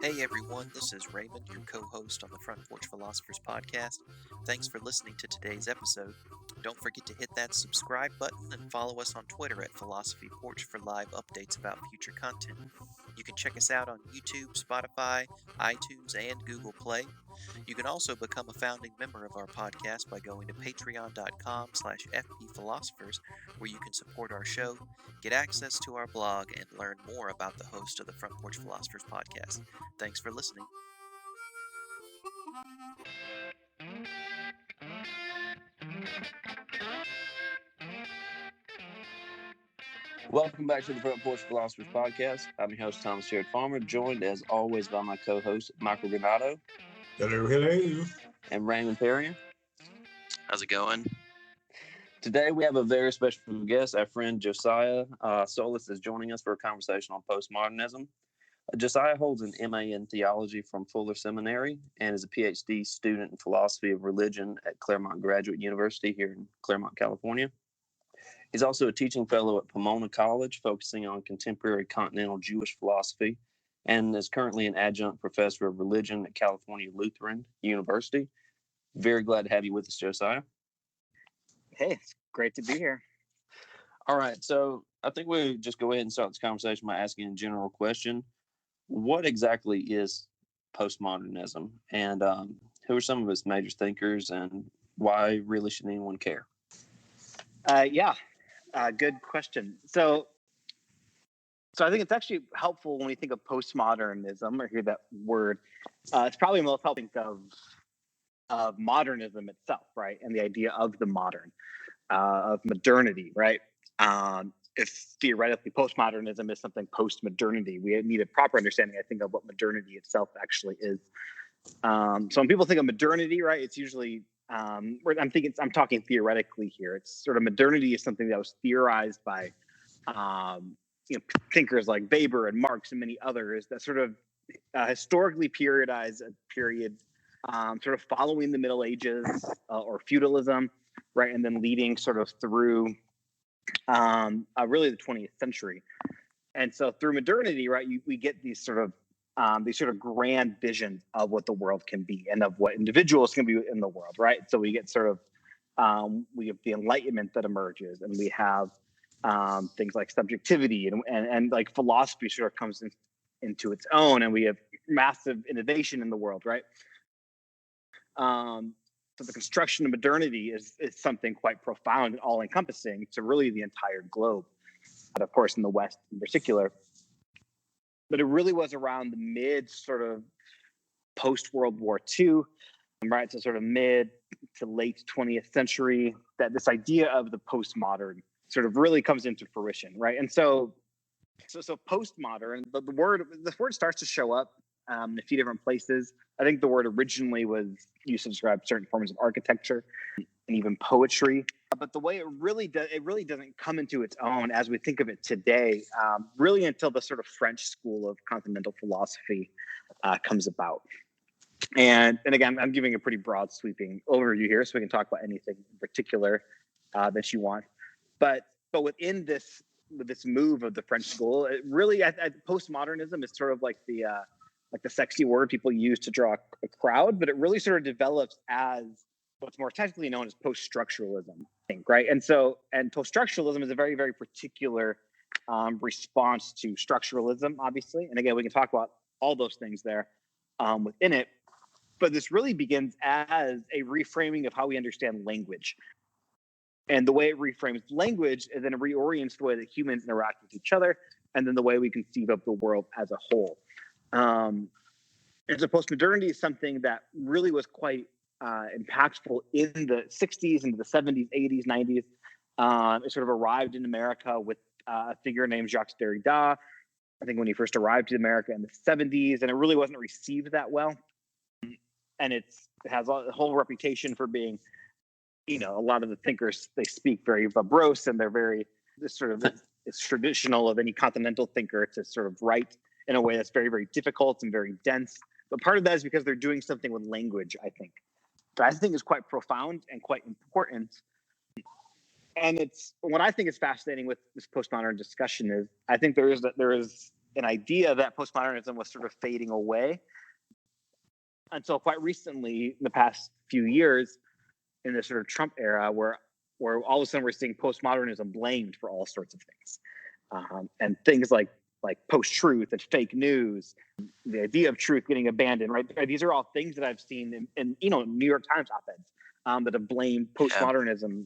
Hey everyone, this is Raymond, your co-host on the Front Porch Philosophers podcast. Thanks for listening to today's episode. Don't forget to hit that subscribe button and follow us on Twitter at Philosophy Porch for live updates about future content. You can check us out on YouTube, Spotify, iTunes, and Google Play. You can also become a founding member of our podcast by going to patreon.com/fpphilosophers, where you can support our show, get access to our blog, and learn more about the host of the Front Porch Philosophers podcast. Thanks for listening. Welcome back to the Front Porch Philosophers podcast. I'm your host, Thomas Jared Farmer, joined as always by my co-host, Michael Granato. Hello. And Raymond Perrier. How's it going? Today we have a very special guest. Our friend Josiah Solis is joining us for a conversation on postmodernism. Josiah holds an MA in theology from Fuller Seminary and is a PhD student in philosophy of religion at Claremont Graduate University here in Claremont, California. He's also a teaching fellow at Pomona College, focusing on contemporary continental Jewish philosophy, and is currently an adjunct professor of religion at California Lutheran University. Very glad to have you with us, Josiah. Hey, it's great to be here. All right, so I think we'll just go ahead and start this conversation by asking a general question. What exactly is postmodernism, and who are some of its major thinkers, and why really should anyone care? Good question. So I think it's actually helpful when we think of postmodernism or hear that word. It's probably most helpful to think of modernism itself, right? And the idea of the modern, of modernity, right? If theoretically postmodernism is something post-modernity, we need a proper understanding, I think, of what modernity itself actually is. So when people think of modernity, right, it's usually I'm talking theoretically here. It's sort of modernity is something that was theorized by thinkers like Weber and Marx and many others that sort of historically periodized a period sort of following the Middle Ages or feudalism, right, and then leading sort of through really the 20th century. And so through modernity, right, we get these sort of grand visions of what the world can be and of what individuals can be in the world, right? So we get sort of we have the Enlightenment that emerges, and we have things like subjectivity and like philosophy sort of comes into its own, and we have massive innovation in the world, right? So the construction of modernity is something quite profound and all-encompassing to really the entire globe, but of course in the West in particular. But it really was around the mid sort of post-World War II, right? So sort of mid to late 20th century that this idea of the postmodern sort of really comes into fruition, right? And so postmodern, this word starts to show up in a few different places. I think the word originally was used to describe certain forms of architecture and even poetry. But the way it really doesn't come into its own as we think of it today, really until the sort of French school of continental philosophy comes about. And again, I'm giving a pretty broad sweeping overview here, so we can talk about anything in particular that you want. But within this move of the French school, it really, postmodernism is sort of like the sexy word people use to draw a crowd, but it really sort of develops as what's more technically known as post-structuralism, I think, right? And post-structuralism is a very, very particular response to structuralism, obviously. And again, we can talk about all those things there within it. But this really begins as a reframing of how we understand language. And the way it reframes language is then it reorients the way that humans interact with each other, and then the way we conceive of the world as a whole. And so postmodernity is something that really was quite impactful in the 60s, into the 70s, 80s, 90s. It sort of arrived in America with a figure named Jacques Derrida, I think when he first arrived to America in the 70s, and it really wasn't received that well. And it has a whole reputation for being, a lot of the thinkers, they speak very verbose, and they're very, it's traditional of any continental thinker to sort of write in a way that's very, very difficult and very dense. But part of that is because they're doing something with language, I think. That I think is quite profound and quite important. And it's what I think is fascinating with this postmodern discussion is I think there is an idea that postmodernism was sort of fading away until quite recently, in the past few years, in the sort of Trump era, where all of a sudden we're seeing postmodernism blamed for all sorts of things, and things like post-truth and fake news, the idea of truth getting abandoned. Right, these are all things that I've seen in New York Times op-eds that have blamed postmodernism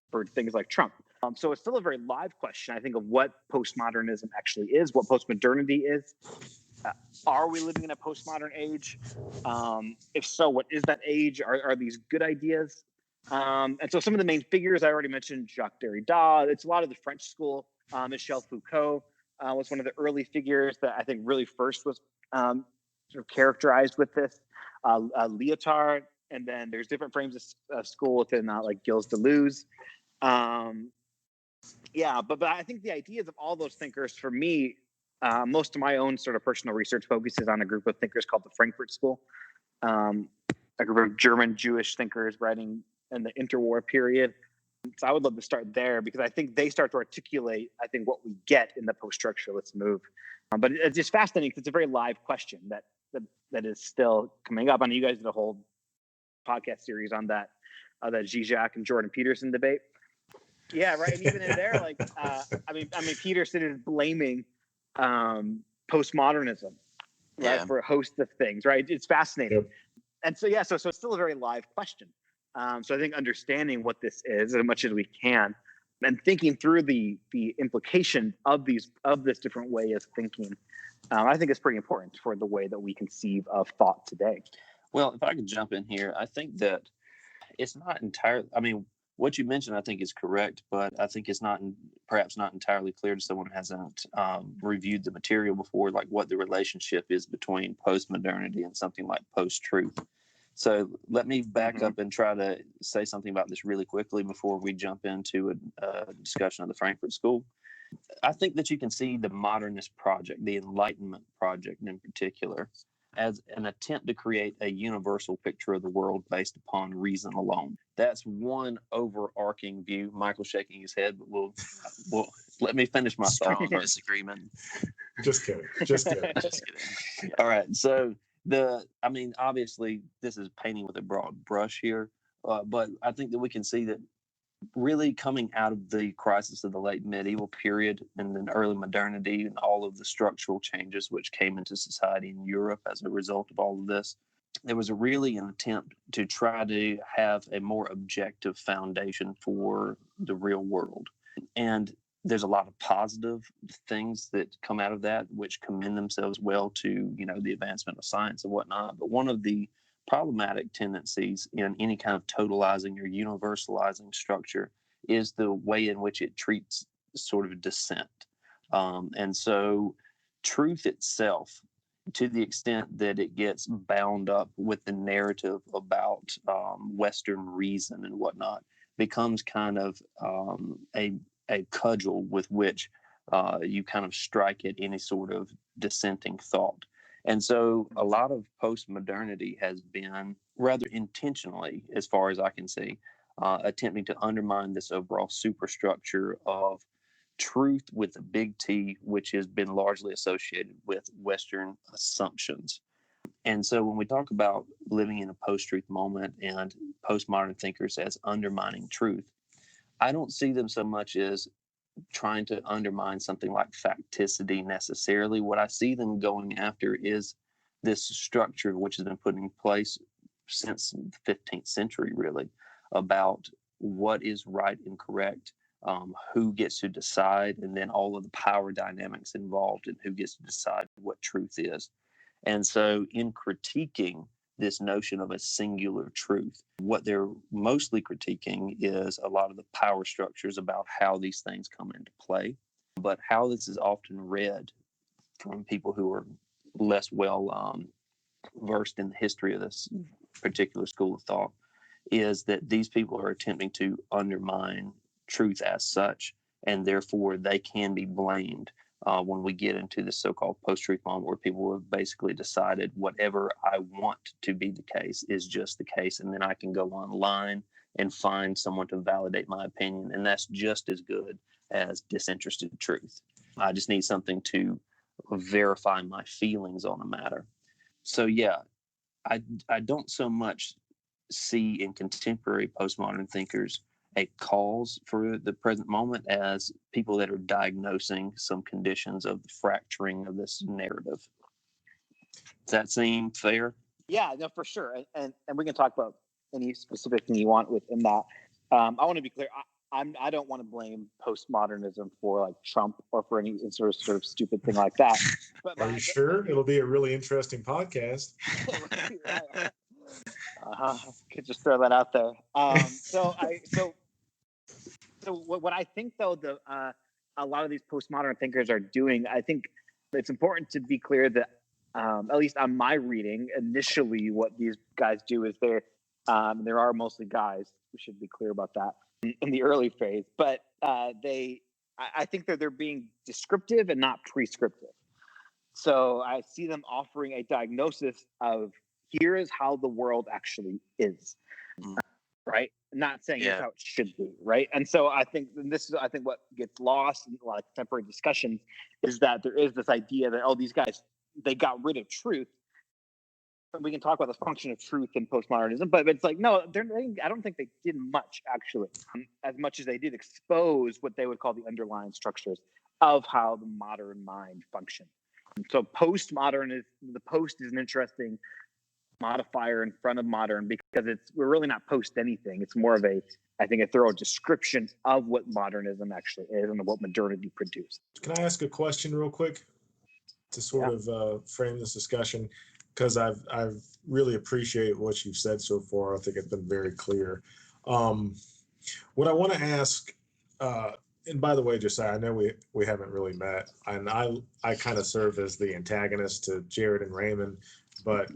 for things like Trump. So it's still a very live question, I think, of what postmodernism actually is, what postmodernity is. Are we living in a postmodern age? If so, what is that age? Are these good ideas? And so some of the main figures I already mentioned, Jacques Derrida. It's a lot of the French school. Michel Foucault was one of the early figures that I think really first was sort of characterized with this. Lyotard, and then there's different frames of school within like Gilles Deleuze. But I think the ideas of all those thinkers, for me, most of my own sort of personal research focuses on a group of thinkers called the Frankfurt School, a group of German Jewish thinkers writing in the interwar period. So I would love to start there because I think they start to articulate, I think, what we get in the post-structuralist move. But it's just fascinating because it's a very live question that is still coming up. I know you guys did a whole podcast series on that Zizek and Jordan Peterson debate. Yeah, right. And even in there, like, I mean, Peterson is blaming postmodernism, right, for a host of things, right? It's fascinating. Yep. And so, so it's still a very live question. So I think understanding what this is as much as we can and thinking through the implication of this different way of thinking, I think is pretty important for the way that we conceive of thought today. Well, if I could jump in here, I think that it's not entirely, I mean, what you mentioned, I think, is correct, but I think it's perhaps not entirely clear to someone who hasn't reviewed the material before, like what the relationship is between postmodernity and something like post-truth. So let me back up and try to say something about this really quickly before we jump into a discussion of the Frankfurt School. I think that you can see the modernist project, the Enlightenment project in particular, as an attempt to create a universal picture of the world based upon reason alone. That's one overarching view. Michael's shaking his head, but we'll let me finish my thought. Strong disagreement. Just kidding. Just kidding. Yeah. All right. So obviously this is painting with a broad brush here, but I think that we can see that really coming out of the crisis of the late medieval period and then early modernity and all of the structural changes which came into society in Europe as a result of all of this, there was really an attempt to try to have a more objective foundation for the real world. And there's a lot of positive things that come out of that, which commend themselves well to, the advancement of science and whatnot. But one of the problematic tendencies in any kind of totalizing or universalizing structure is the way in which it treats sort of dissent. And so truth itself, to the extent that it gets bound up with the narrative about Western reason and whatnot, becomes kind of a cudgel with which you kind of strike at any sort of dissenting thought. And so a lot of postmodernity has been rather intentionally, as far as I can see, attempting to undermine this overall superstructure of truth with a big T, which has been largely associated with Western assumptions. And so when we talk about living in a post-truth moment and postmodern thinkers as undermining truth, I don't see them so much as trying to undermine something like facticity necessarily. What I see them going after is this structure which has been put in place since the 15th century, really, about what is right and correct, who gets to decide, and then all of the power dynamics involved in who gets to decide what truth is. And so in critiquing this notion of a singular truth, what they're mostly critiquing is a lot of the power structures about how these things come into play. But how this is often read from people who are less well versed in the history of this particular school of thought is that these people are attempting to undermine truth as such, and therefore they can be blamed when we get into the so-called post-truth moment, where people have basically decided whatever I want to be the case is just the case, and then I can go online and find someone to validate my opinion, and that's just as good as disinterested truth. I just need something to verify my feelings on a matter. So yeah, I don't so much see in contemporary postmodern thinkers a cause for the present moment as people that are diagnosing some conditions of the fracturing of this narrative. Does that seem fair? Yeah, no, for sure. And we can talk about any specific thing you want within that. I want to be clear. I don't want to blame postmodernism for like Trump or for any sort of stupid thing like that. But Are you sure? It'll be a really interesting podcast. Could just throw that out there. So what I think though a lot of these postmodern thinkers are doing, I think it's important to be clear that at least on my reading, initially what these guys do is there are mostly guys. We should be clear about that in the early phase, but I think that they're being descriptive and not prescriptive. So I see them offering a diagnosis of here is how the world actually is, right? Not saying it's how it should be, right? And so I think what gets lost in a lot of contemporary discussions is that there is this idea that these guys, they got rid of truth. And we can talk about the function of truth in postmodernism, but it's like, no, I don't think they did much actually, as much as they did expose what they would call the underlying structures of how the modern mind functions. So the post is an interesting modifier in front of modern because we're really not post anything. It's more of a thorough description of what modernism actually is and what modernity produced. Can I ask a question real quick to sort of frame this discussion? Because I've really appreciate what you've said so far. I think it's been very clear. What I want to ask, and by the way, Josiah, I know we haven't really met, and I kind of serve as the antagonist to Jared and Raymond, but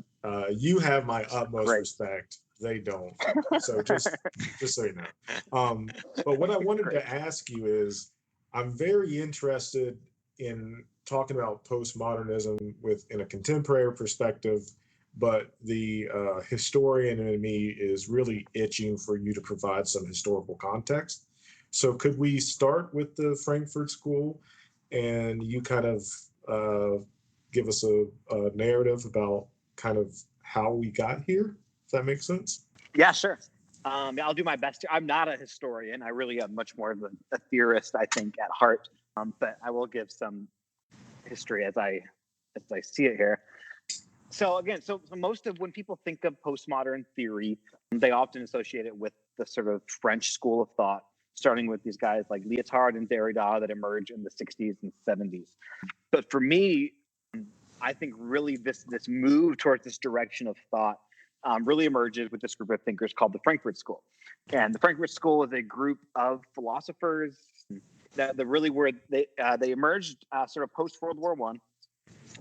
you have my utmost respect. They don't. So just so you know. But what I wanted to ask you is, I'm very interested in talking about postmodernism in a contemporary perspective, but the historian in me is really itching for you to provide some historical context. So could we start with the Frankfurt School and you kind of give us a narrative about kind of how we got here? Does that make sense? Yeah, sure. I'll do my best. I'm not a historian. I really am much more of a theorist, I think, at heart. But I will give some history as I see it here. So again, so most of when people think of postmodern theory, they often associate it with the sort of French school of thought, starting with these guys like Lyotard and Derrida that emerge in the 60s and 70s. But for me, I think really this move towards this direction of thought really emerges with this group of thinkers called the Frankfurt School. And the Frankfurt School is a group of philosophers that really were they emerged sort of post World War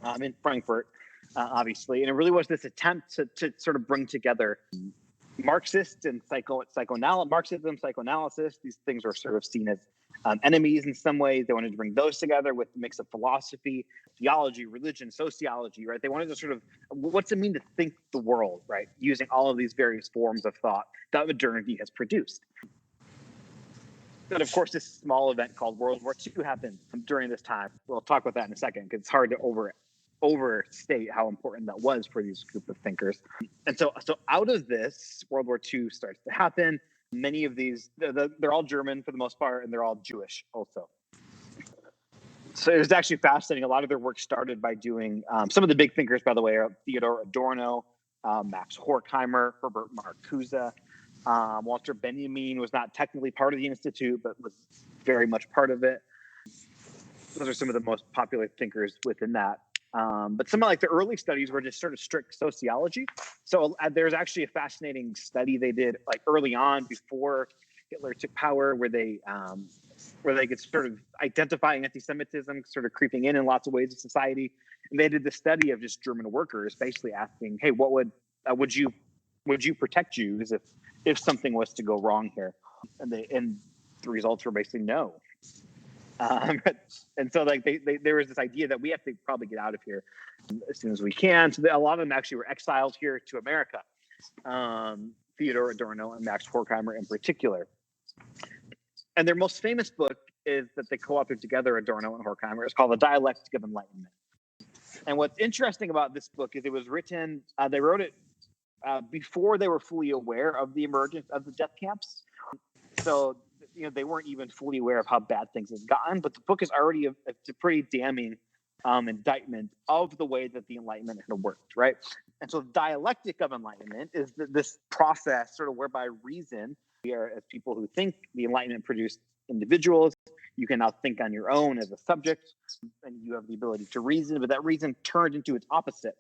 I in Frankfurt, obviously, and it really was this attempt to sort of bring together Marxist and Marxism, psychoanalysis. These things were sort of seen as enemies in some ways. They wanted to bring those together with a mix of philosophy, theology, religion, sociology, right? They wanted to sort of, what's it mean to think the world, right? Using all of these various forms of thought that modernity has produced. But of course, this small event called World War II happened during this time. We'll talk about that in a second because it's hard to overstate how important that was for these group of thinkers. And so out of this, World War II starts to happen. Many of these, they're all German for the most part, and they're all Jewish also. So it was actually fascinating. A lot of their work started by doing, some of the big thinkers, by the way, are Theodor Adorno, Max Horkheimer, Herbert Marcuse. Walter Benjamin was not technically part of the Institute, but was very much part of it. Those are some of the most popular thinkers within that. But some of like the early studies were just sort of strict sociology. So there's actually a fascinating study they did like early on before Hitler took power, where they could sort of identify anti-Semitism sort of creeping in lots of ways of society. And they did the study of just German workers, basically asking, "Hey, what would you protect Jews if something was to go wrong here?" And the results were basically no. And so like there was this idea that we have to probably get out of here as soon as we can. So a lot of them actually were exiled here to America. Theodor Adorno and Max Horkheimer in particular. And their most famous book is that they co-authored together, Adorno and Horkheimer. It's called The Dialectic of Enlightenment. And what's interesting about this book is it was written, they wrote it before they were fully aware of the emergence of the death camps. So, they weren't even fully aware of how bad things had gotten, but the book is already a pretty damning indictment of the way that the Enlightenment had worked, right? And so the dialectic of Enlightenment is this process sort of whereby reason, we are, as people who think, the Enlightenment produced individuals. You can now think on your own as a subject, and you have the ability to reason, but that reason turned into its opposite.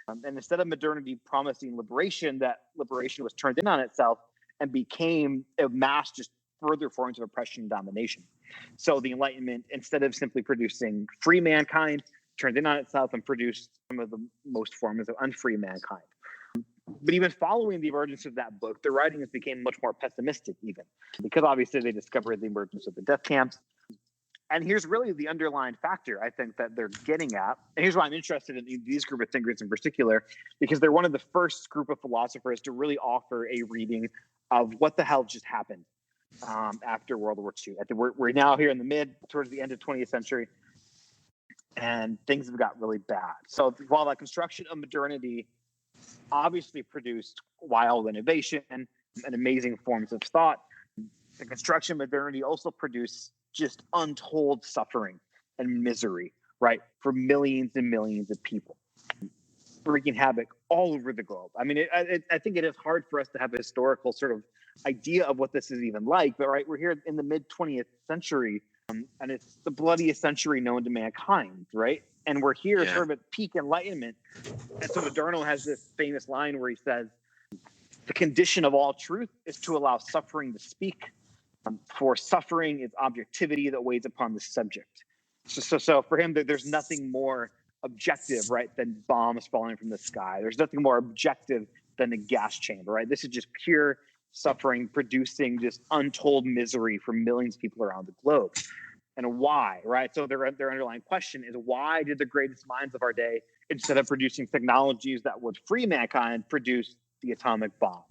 And instead of modernity promising liberation, that liberation was turned in on itself and became a mass just further forms of oppression and domination. So the Enlightenment, instead of simply producing free mankind, turned in on itself and produced some of the most forms of unfree mankind. But even following the emergence of that book, their writings became much more pessimistic, even because obviously they discovered the emergence of the death camps. And here's really the underlying factor, I think, that they're getting at. And here's why I'm interested in these group of thinkers in particular, because they're one of the first group of philosophers to really offer a reading of what the hell just happened after World War II. We're now here in towards the end of 20th century, and things have got really bad. So while the construction of modernity obviously produced wild innovation and amazing forms of thought, the construction of modernity also produced just untold suffering and misery, right, for millions and millions of people, wreaking havoc all over the globe. I mean, I think it is hard for us to have a historical sort of idea of what this is even like, but right, we're here in the mid 20th century, and it's the bloodiest century known to mankind, right? And we're here sort of at peak Enlightenment. And so Adorno has this famous line where he says, "The condition of all truth is to allow suffering to speak. For suffering is objectivity that weighs upon the subject." So for him, there's nothing more objective, right, than bombs falling from the sky. There's nothing more objective than a gas chamber, right? This is just pure suffering producing just untold misery for millions of people around the globe. And why, right? So their underlying question is, why did the greatest minds of our day, instead of producing technologies that would free mankind, produce the atomic bomb,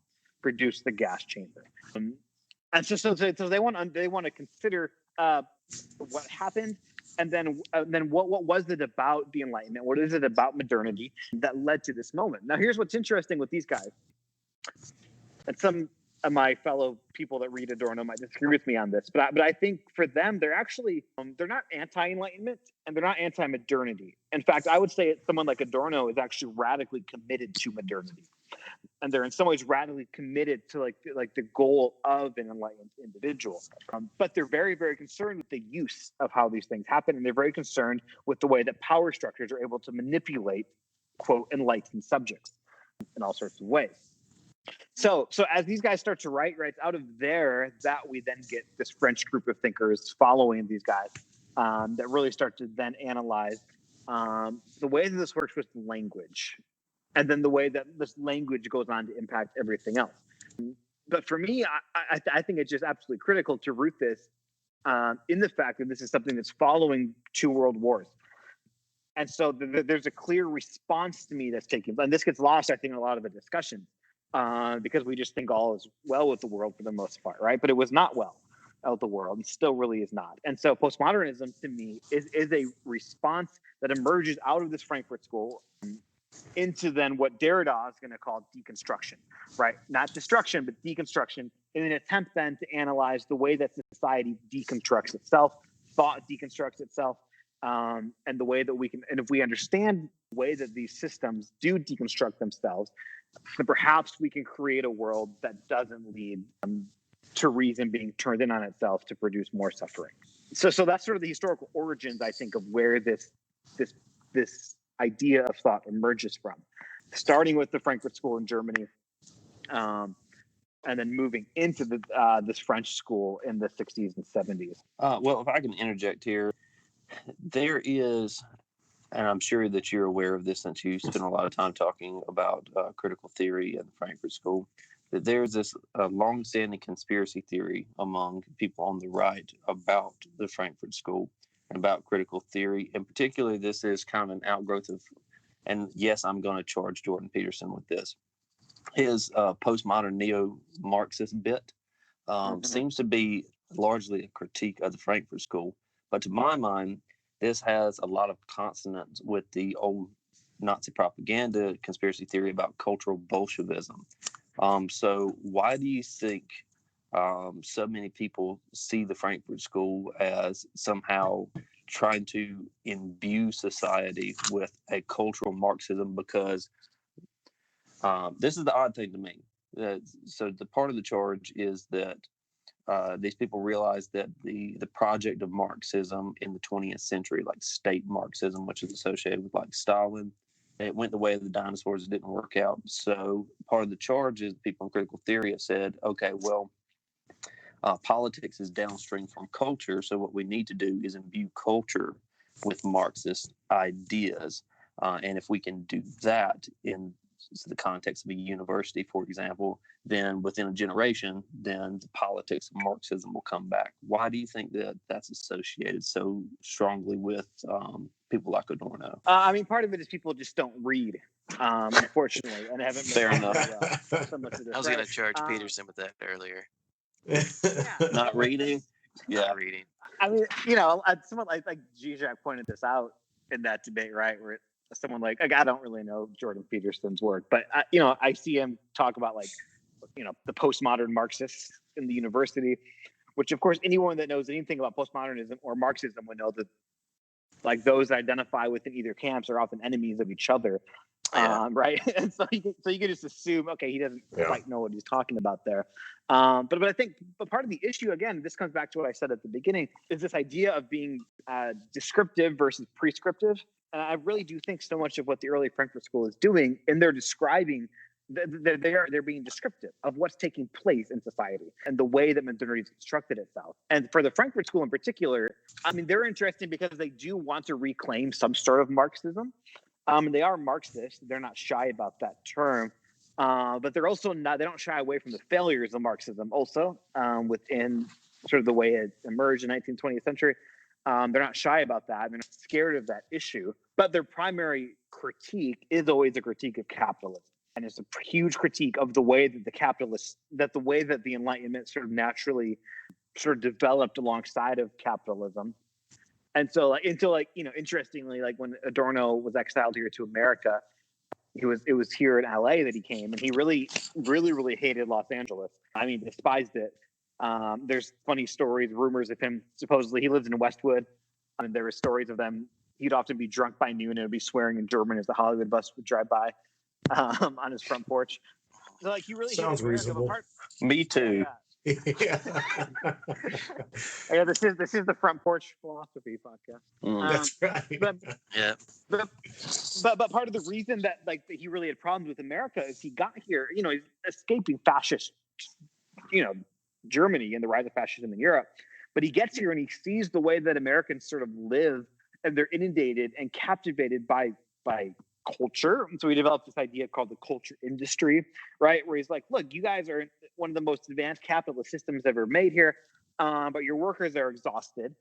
produce the gas chamber? And so they want to consider what happened, and then what was it about the Enlightenment? What is it about modernity that led to this moment? Now, here's what's interesting with these guys, and some of my fellow people that read Adorno might disagree with me on this, but I think for them, they're actually they're not anti-Enlightenment and they're not anti-modernity. In fact, I would say someone like Adorno is actually radically committed to modernity, and they're in some ways radically committed to like the goal of an enlightened individual. But they're very, very concerned with the use of how these things happen, and they're very concerned with the way that power structures are able to manipulate, quote, enlightened subjects in all sorts of ways. So as these guys start to write, right, out of there that we then get this French group of thinkers following these guys that really start to then analyze the way that this works with language, and then the way that this language goes on to impact everything else. But for me, I think it's just absolutely critical to root this in the fact that this is something that's following 2 world wars. And so there's a clear response to me that's taking, and this gets lost, I think, in a lot of the discussion. Because we just think all is well with the world for the most part, right? But it was not well with the world, and still really is not. And so postmodernism, to me, is a response that emerges out of this Frankfurt School into then what Derrida is going to call deconstruction, right? Not destruction, but deconstruction, in an attempt then to analyze the way that society deconstructs itself, thought deconstructs itself, and the way that we can, and if we understand the way that these systems do deconstruct themselves, then perhaps we can create a world that doesn't lead to reason being turned in on itself to produce more suffering. So that's sort of the historical origins, I think, of where this idea of thought emerges from, starting with the Frankfurt School in Germany, and then moving into this French school in the 60s and 70s. Well, if I can interject here, there is, and I'm sure that you're aware of this since you spend a lot of time talking about critical theory and the Frankfurt School, that there's this long-standing conspiracy theory among people on the right about the Frankfurt School and about critical theory. And particularly, this is kind of an outgrowth of, and yes, I'm going to charge Jordan Peterson with this, his postmodern Neo-Marxist bit seems to be largely a critique of the Frankfurt School. But to my mind, this has a lot of consonance with the old Nazi propaganda conspiracy theory about cultural Bolshevism. So why do you think so many people see the Frankfurt School as somehow trying to imbue society with a cultural Marxism? Because this is the odd thing to me. So the part of the charge is that these people realized that the project of Marxism in the 20th century, like state Marxism, which is associated with like Stalin, it went the way of the dinosaurs. It didn't work out. So part of the charge is people in critical theory have said, okay, well, politics is downstream from culture. So what we need to do is imbue culture with Marxist ideas. And if we can do that in the context of a university, for example, then within a generation, then the politics of Marxism will come back. Why do you think that that's associated so strongly with people like Adorno? I mean, part of it is people just don't read, unfortunately, and haven't been Fair enough. so much of this, I was going to charge Peterson with that earlier. Not reading? Yeah. Not reading. I mean, someone like Zizek pointed this out in that debate, right? Where someone like I don't really know Jordan Peterson's work, but I see him talk about the postmodern Marxists in the university, which of course anyone that knows anything about postmodernism or Marxism would know that like those identify within either camps are often enemies of each other. Right. And so you can just assume, okay, he doesn't quite know what he's talking about there. But I think part of the issue, again, this comes back to what I said at the beginning, is this idea of being descriptive versus prescriptive. And I really do think so much of what the early Frankfurt School is doing, and they're describing, they're being descriptive of what's taking place in society and the way that modernity has constructed itself. And for the Frankfurt School in particular, I mean, they're interesting because they do want to reclaim some sort of Marxism. They are Marxist. They're not shy about that term. But they're also not, they don't shy away from the failures of Marxism also within sort of the way it emerged in the 19th, 20th century. They're not shy about that. They're not scared of that issue. But their primary critique is always a critique of capitalism. And it's a huge critique of the way that the Enlightenment sort of naturally sort of developed alongside of capitalism. And so interestingly, like when Adorno was exiled here to America, it was here in LA that he came, and he really, really, really hated Los Angeles. I mean, despised it. There's funny stories, rumors of him. Supposedly he lives in Westwood. And there were stories of them. He'd often be drunk by noon and would be swearing in German as the Hollywood bus would drive by on his front porch. So like he really sounds reasonable. Me too. Yeah. This is the Front Porch Philosophy podcast. That's right. But part of the reason that he really had problems with America is he got here, he's escaping fascist, Germany and the rise of fascism in Europe. But he gets here and he sees the way that Americans sort of live, and they're inundated and captivated by culture. And so he developed this idea called the culture industry, right? Where he's like, look, you guys are one of the most advanced capitalist systems ever made here, but your workers are exhausted.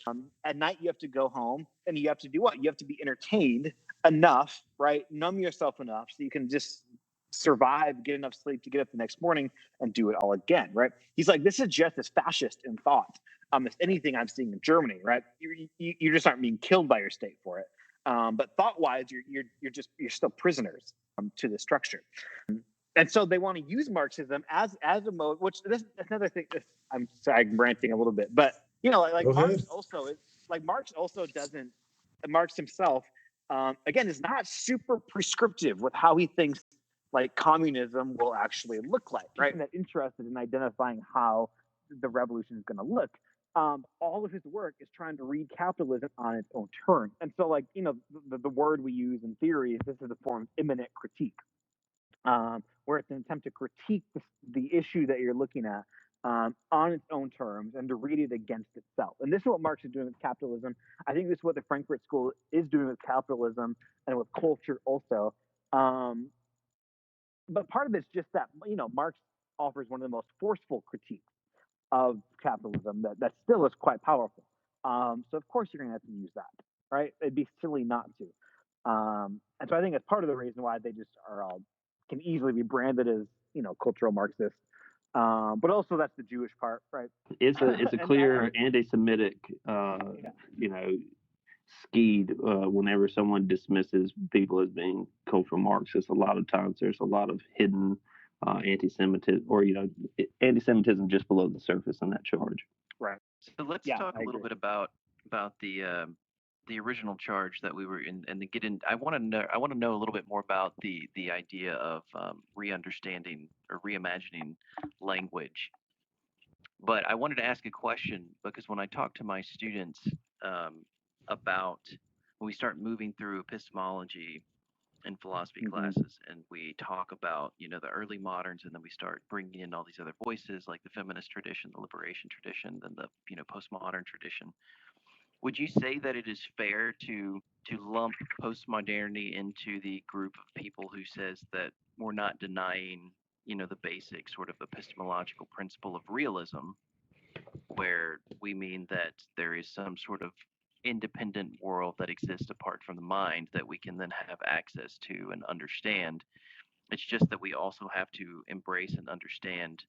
At night, you have to go home and you have to do what? You have to be entertained enough, right? Numb yourself enough so you can just survive, get enough sleep to get up the next morning and do it all again, right? He's like, this is just as fascist in thought as anything I'm seeing in Germany, right? You just aren't being killed by your state for it. But thought-wise, you're still prisoners to the structure, and so they want to use Marxism as a mode. Which that's another thing. I'm sorry, I'm ranting a little bit, but Marx also doesn't. Marx himself, again, is not super prescriptive with how he thinks like communism will actually look like. Right, and that interested in identifying how the revolution is going to look. All of his work is trying to read capitalism on its own terms. And so, the word we use in theory, this is a form of immanent critique, where it's an attempt to critique the issue that you're looking at on its own terms and to read it against itself. And this is what Marx is doing with capitalism. I think this is what the Frankfurt School is doing with capitalism and with culture also. But part of it's just that, Marx offers one of the most forceful critiques of capitalism that still is quite powerful. So of course you're going to have to use that, right? It'd be silly not to. And so I think that's part of the reason why they just can easily be branded as, cultural Marxists. But also that's the Jewish part, right? It's a clear anti-Semitic, skewed whenever someone dismisses people as being cultural Marxists. A lot of times there's a lot of hidden anti-Semitism, or anti-Semitism just below the surface in that charge. Right. So let's talk a little bit about the original charge that we were in, and to get in. I want to know a little bit more about the idea of re-understanding or reimagining language. But I wanted to ask a question because when I talk to my students about when we start moving through epistemology in philosophy classes, and we talk about the early moderns, and then we start bringing in all these other voices like the feminist tradition, the liberation tradition, then the postmodern tradition. Would you say that it is fair to lump postmodernity into the group of people who says that we're not denying the basic sort of epistemological principle of realism, where we mean that there is some sort of independent world that exists apart from the mind that we can then have access to and understand? It's just that we also have to embrace and understand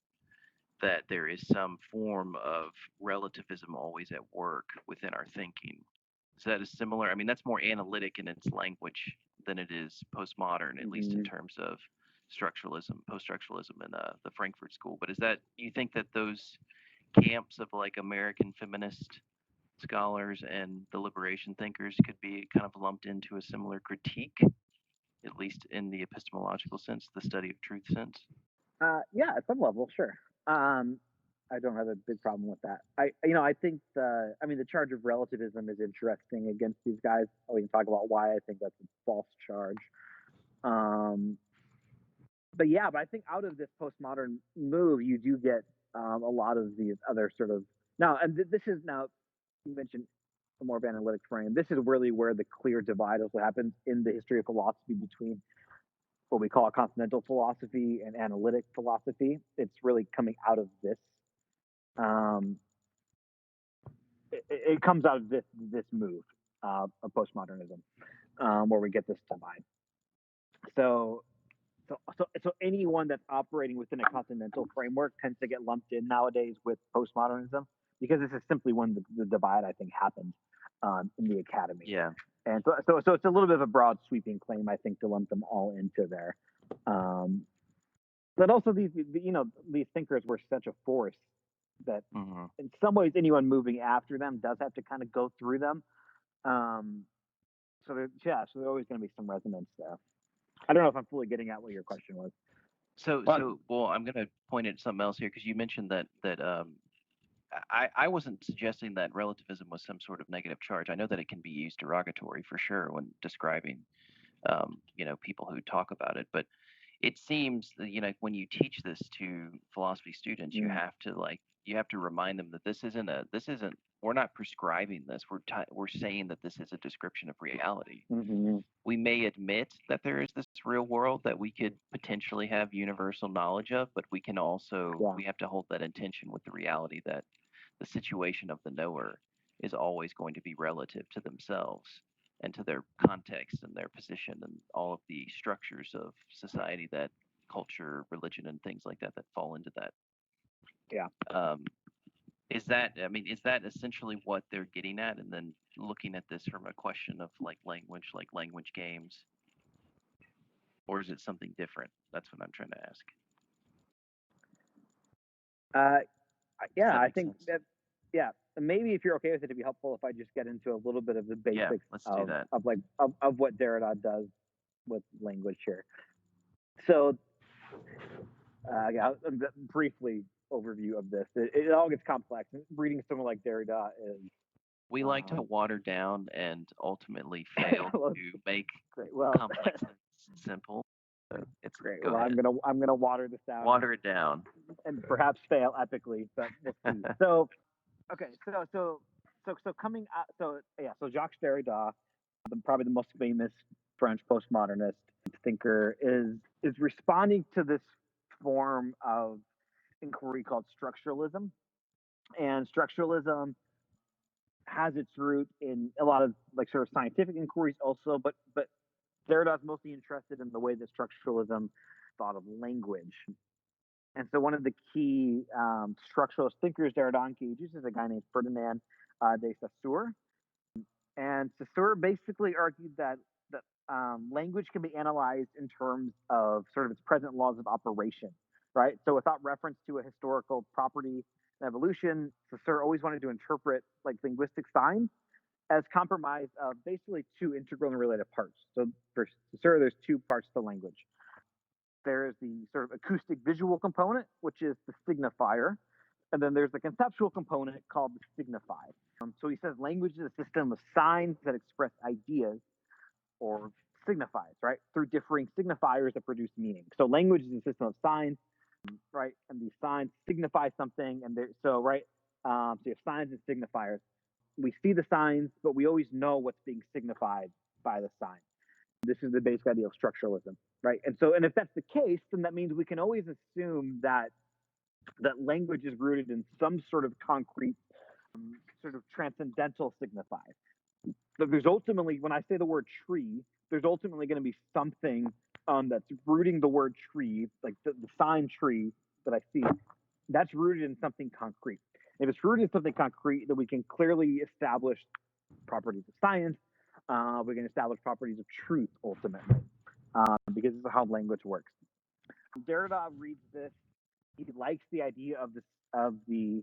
that there is some form of relativism always at work within our thinking. Is that a similar? I mean, that's more analytic in its language than it is postmodern, at least in terms of structuralism, post-structuralism, and the Frankfurt School. But is that, you think that those camps of like American feminist scholars and the liberation thinkers could be kind of lumped into a similar critique, at least in the epistemological sense, the study of truth sense? Yeah, at some level, sure. I don't have a big problem with that. I think the charge of relativism is interesting against these guys. We can talk about why I think that's a false charge. But I think out of this postmodern move, you do get a lot of these other sort of this is now, you mentioned a more of an analytic frame. This is really where the clear divide also happens in the history of philosophy between what we call continental philosophy and analytic philosophy. It's really coming out of this. It comes out of this move of postmodernism, where we get this divide. So anyone that's operating within a continental framework tends to get lumped in nowadays with postmodernism, because this is simply when the divide, I think, happened in the academy. Yeah. And so it's a little bit of a broad sweeping claim, I think, to lump them all into there. But also these thinkers were such a force that in some ways anyone moving after them does have to kind of go through them. So there's always going to be some resonance there. I don't know if I'm fully getting at what your question was. So well, I'm going to point at something else here, because you mentioned that I wasn't suggesting that relativism was some sort of negative charge. I know that it can be used derogatory for sure when describing people who talk about it, but it seems that when you teach this to philosophy students, you have to remind them that this isn't we're not prescribing this. We're saying that this is a description of reality. We may admit that there is this real world that we could potentially have universal knowledge of, but we can also we have to hold that in tension with the reality that the situation of the knower is always going to be relative to themselves and to their context and their position and all of the structures of society, that culture, religion, and things like that fall into that. Is that essentially what they're getting at? And then looking at this from a question of like language games, or is it something different? That's what I'm trying to ask. I think sense? That maybe if you're okay with it, it'd be helpful if I just get into a little bit of the basics of what Derrida does with language here. So, briefly overview of this. It all gets complex. Reading someone like Derrida is. We like to water down and ultimately fail to make complex and simple. So it's great. Well, I'm gonna water this down. Water it down, and perhaps fail epically, but we'll see. So coming out. So Jacques Derrida, probably the most famous French postmodernist thinker, is responding to this form of inquiry called structuralism, and structuralism has its root in a lot of like sort of scientific inquiries also, but Derrida is mostly interested in the way that structuralism thought of language. And so one of the key structuralist thinkers Derrida engages is a guy named Ferdinand de Saussure. And Saussure basically argued that language can be analyzed in terms of sort of its present laws of operation, right? So without reference to a historical property and evolution, Saussure always wanted to interpret like linguistic signs as comprised of basically two integral and related parts. So for Saussure, there's two parts to language. There's the sort of acoustic visual component, which is the signifier, and then there's the conceptual component called the signified. So he says language is a system of signs that express ideas or signifies, right, through differing signifiers that produce meaning. So language is a system of signs, right, and these signs signify something, and so right, so you have signs and signifiers. We see the signs, but we always know what's being signified by the sign. This is the basic idea of structuralism, right? And so, and if that's the case, then that means we can always assume that language is rooted in some sort of concrete, sort of transcendental signifier. So there's ultimately, when I say the word tree, there's ultimately going to be something that's rooting the word tree, like the sign tree that I see, that's rooted in something concrete. If it's rooted in something concrete, then we can clearly establish properties of science. We can establish properties of truth ultimately, because this is how language works. Derrida reads this. He likes the idea of the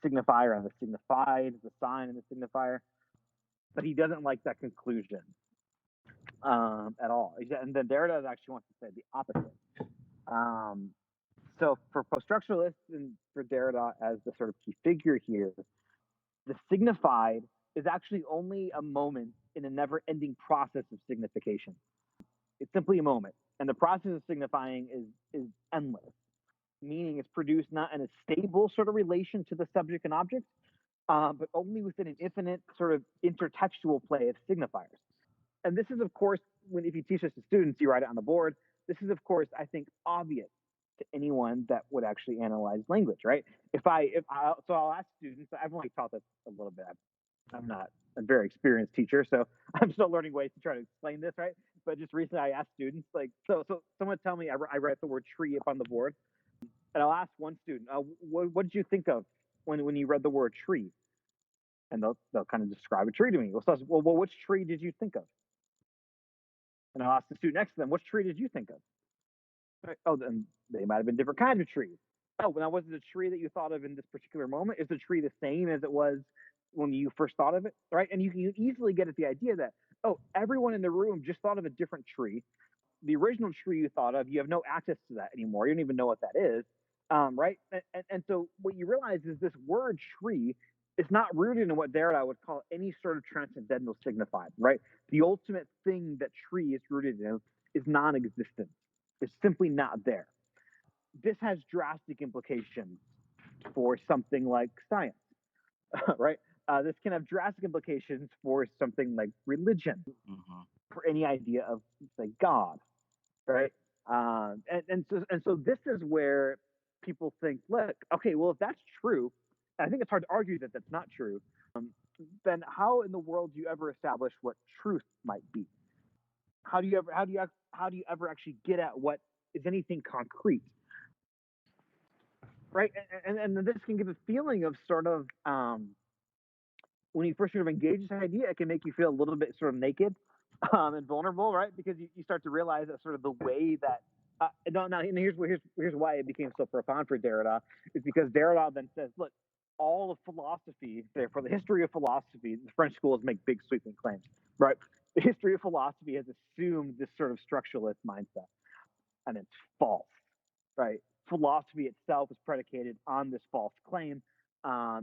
signifier and the signified, the sign and the signifier, but he doesn't like that conclusion at all. And then Derrida actually wants to say the opposite. So for post-structuralists and for Derrida as the sort of key figure here, the signified is actually only a moment in a never-ending process of signification. It's simply a moment, and the process of signifying is endless, meaning it's produced not in a stable sort of relation to the subject and object, but only within an infinite sort of intertextual play of signifiers. And this is, of course, if you teach this to students, you write it on the board. This is, of course, I think obvious to anyone that would actually analyze language, right? So I'll ask students. I've only taught this a little bit. I'm not a very experienced teacher, so I'm still learning ways to try to explain this, right? But just recently, I asked students, like, so someone tell me, I write the word tree up on the board, and I'll ask one student, what did you think of when you read the word tree? And they'll kind of describe a tree to me. Well, which tree did you think of? And I'll ask the student next to them, which tree did you think of? Right. Oh, then they might have been different kinds of trees. Oh, now was it a tree that you thought of in this particular moment? Is the tree the same as it was when you first thought of it? Right. And you can easily get at the idea that, oh, everyone in the room just thought of a different tree. The original tree you thought of, you have no access to that anymore. You don't even know what that is. Right. And so what you realize is this word tree is not rooted in what Derrida would call any sort of transcendental signified, right? The ultimate thing that tree is rooted in is non-existent. It's simply not there. This has drastic implications for something like science, right? This can have drastic implications for something like religion, for any idea of, say, God, right? And so this is where people think, look, okay, well, if that's true, and I think it's hard to argue that that's not true, then how in the world do you ever establish what truth might be? How do you ever actually get at what is anything concrete? Right, and this can give a feeling of sort of when you first sort of engage this idea, it can make you feel a little bit sort of naked and vulnerable, right? Because you start to realize that sort of the way that and here's why it became so profound for Derrida is because Derrida then says, look, all of philosophy, for the history of philosophy, the French schools make big sweeping claims, right? The history of philosophy has assumed this sort of structuralist mindset, and it's false, right? Philosophy itself is predicated on this false claim.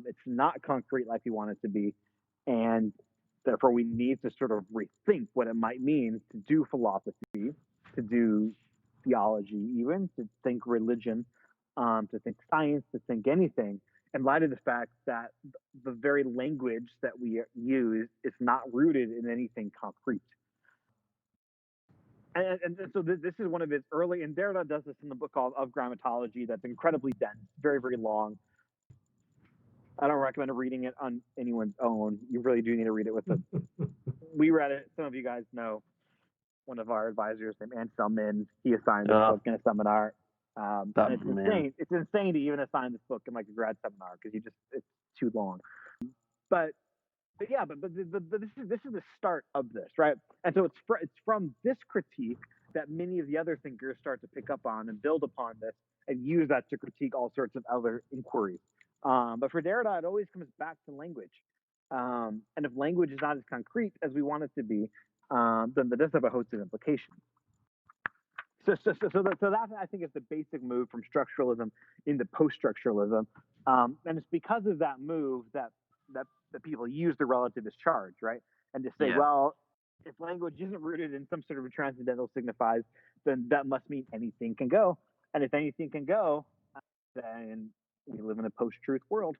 It's not concrete like we want it to be, and therefore we need to sort of rethink what it might mean to do philosophy, to do theology, even to think religion, to think science, to think anything, in light of the fact that the very language that we use is not rooted in anything concrete. And so this is one of his early, and Derrida does this in the book called Of Grammatology that's incredibly dense, very, very long. I don't recommend reading it on anyone's own. You really do need to read it with we read it. Some of you guys know one of our advisors named Ansel Min. He assigned this book in a seminar. And it's insane. It's insane to even assign this book in like a grad seminar because it's too long. But this is the start of this, right? And so it's from this critique that many of the other thinkers start to pick up on and build upon this and use that to critique all sorts of other inquiries. But for Derrida, it always comes back to language. And if language is not as concrete as we want it to be, then that does have a host of implications. So that I think is the basic move from structuralism into post-structuralism, and it's because of that move that people use the relativist charge, right? And to say, well, if language isn't rooted in some sort of a transcendental signifies, then that must mean anything can go, and if anything can go, then we live in a post-truth world,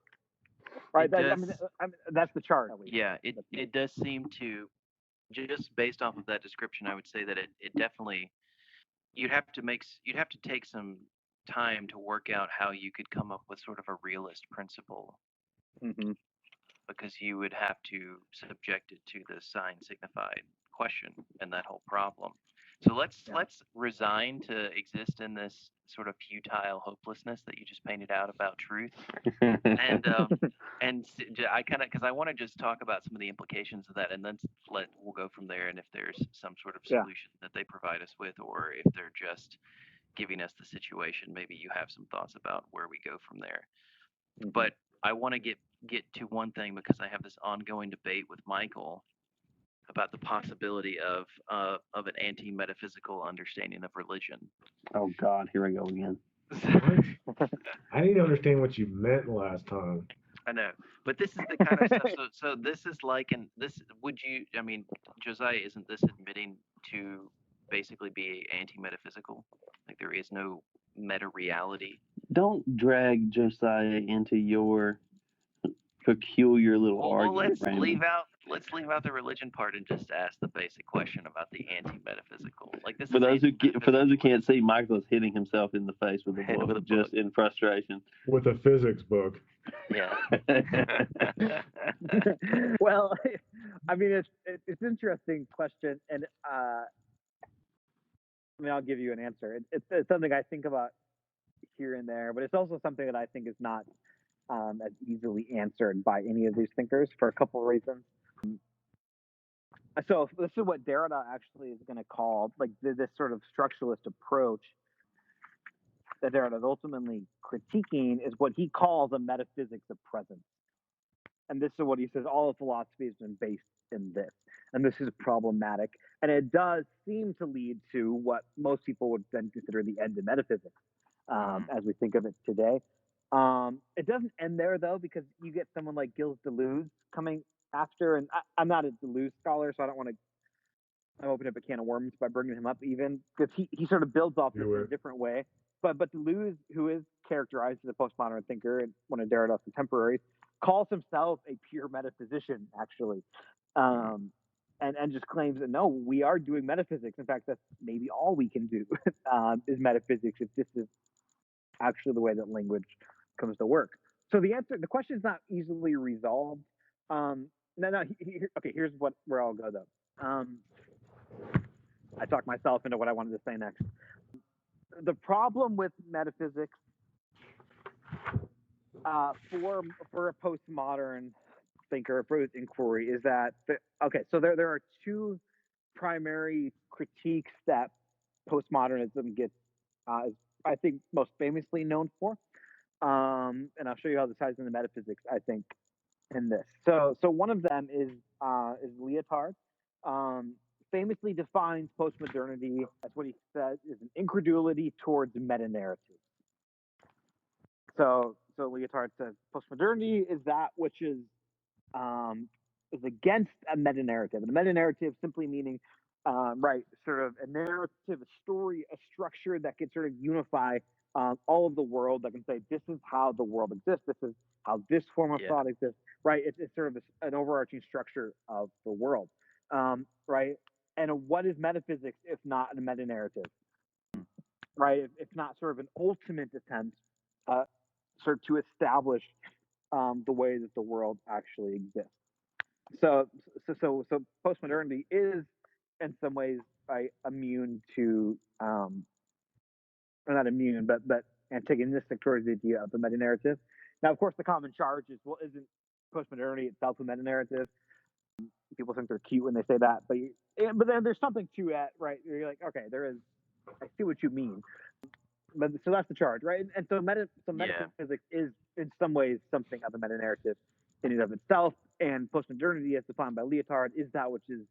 right? That's the charge. Yeah, it does seem to, just based off of that description, I would say that it definitely, you'd have to take some time to work out how you could come up with sort of a realist principle, because you would have to subject it to the sign signified question and that whole problem. So let's resign to exist in this sort of futile hopelessness that you just painted out about truth, and I kind of, because I want to just talk about some of the implications of that, and then we'll go from there. And if there's some sort of solution that they provide us with, or if they're just giving us the situation, maybe you have some thoughts about where we go from there. But I want to get to one thing, because I have this ongoing debate with Michael about the possibility of an anti-metaphysical understanding of religion. Oh God, here we go again. I didn't understand what you meant last time. I know, but this is the kind of stuff. So this is like, I mean, Josiah, isn't this admitting to basically be anti-metaphysical? Like there is no meta-reality. Don't drag Josiah into your peculiar little argument. Let's leave out the religion part and just ask the basic question about the anti-metaphysical. Like this. For those who can't see, Michael is hitting himself in the face with a book, just in frustration. With a physics book. Yeah. Well, I mean, it's an interesting question, and I mean, I'll give you an answer. It's something I think about here and there, but it's also something that I think is not as easily answered by any of these thinkers for a couple of reasons. So this is what Derrida actually is going to call, like, this sort of structuralist approach that Derrida is ultimately critiquing is what he calls a metaphysics of presence. And this is what he says, all of philosophy has been based in this. And this is problematic. And it does seem to lead to what most people would then consider the end of metaphysics, as we think of it today. It doesn't end there, though, because you get someone like Gilles Deleuze coming after, and I'm not a Deleuze scholar, so I don't want to open up a can of worms by bringing him up, even because he sort of builds off this in a different way. But Deleuze, who is characterized as a postmodern thinker and one of Derrida's contemporaries, calls himself a pure metaphysician, actually, and just claims that no, we are doing metaphysics. In fact, that's maybe all we can do is metaphysics, if this is actually the way that language comes to work. So the question is not easily resolved. Okay, here's where I'll go though. I talked myself into what I wanted to say next. The problem with metaphysics for a postmodern thinker, for inquiry, is that so there are two primary critiques that postmodernism gets, I think, most famously known for. And I'll show you how this ties into metaphysics, I think, in this. So one of them is Lyotard. Famously defines postmodernity as what he says is an incredulity towards meta-narratives. So Lyotard says postmodernity is that which is against a meta-narrative. And a meta-narrative simply meaning, sort of a narrative, a story, a structure that can sort of unify all of the world, that can say, this is how the world exists, this is how this form of thought exists, right? It's sort of an overarching structure of the world, right? And what is metaphysics if not a meta-narrative, right? If not sort of an ultimate attempt sort of to establish the way that the world actually exists. So postmodernity is in some ways immune to, or not immune, but antagonistic towards the idea of the meta-narrative. Now, of course, the common charge is, well, isn't postmodernity itself a meta-narrative? People think they're cute when they say that, but then there's something to it, right? You're like, okay, there is. I see what you mean. But so that's the charge, right? And so metaphysics is in some ways something of a meta narrative in and of itself. And postmodernity, as defined by Lyotard, is that which is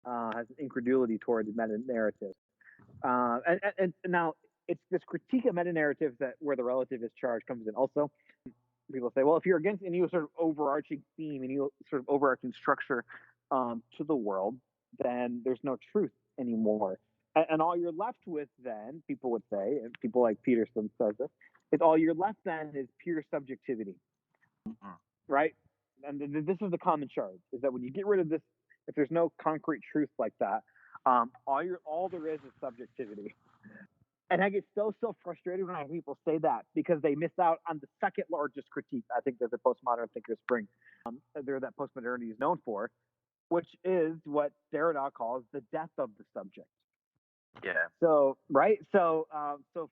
has an incredulity towards meta narrative. And now it's this critique of meta narratives that where the relativist charge comes in. Also, people say, well, if you're against any sort of overarching theme, any sort of overarching structure to the world, then there's no truth anymore. And all you're left with then, people would say, and people like Peterson says this, is all you're left then is pure subjectivity, right? And this is the common charge, is that when you get rid of this, if there's no concrete truth like that, all there is subjectivity. And I get so frustrated when I hear people say that because they miss out on the second largest critique I think that the postmodern thinkers bring. That postmodernity is known for, which is what Derrida calls the death of the subject. Yeah. So right. So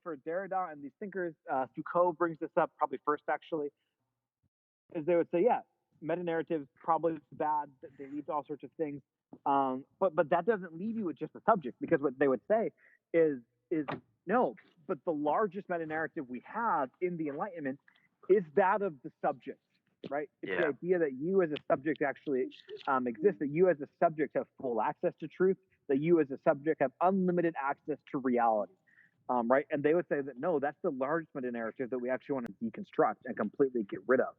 for Derrida and these thinkers, Foucault brings this up probably first actually, is they would say, yeah, meta narratives probably bad. They lead to all sorts of things. But that doesn't leave you with just a subject, because what they would say is no, but the largest meta narrative we have in the Enlightenment is that of the subject, right? It's the idea that you as a subject actually exist, that you as a subject have full access to truth, that you as a subject have unlimited access to reality, right? And they would say that no, that's the largest meta narrative that we actually want to deconstruct and completely get rid of.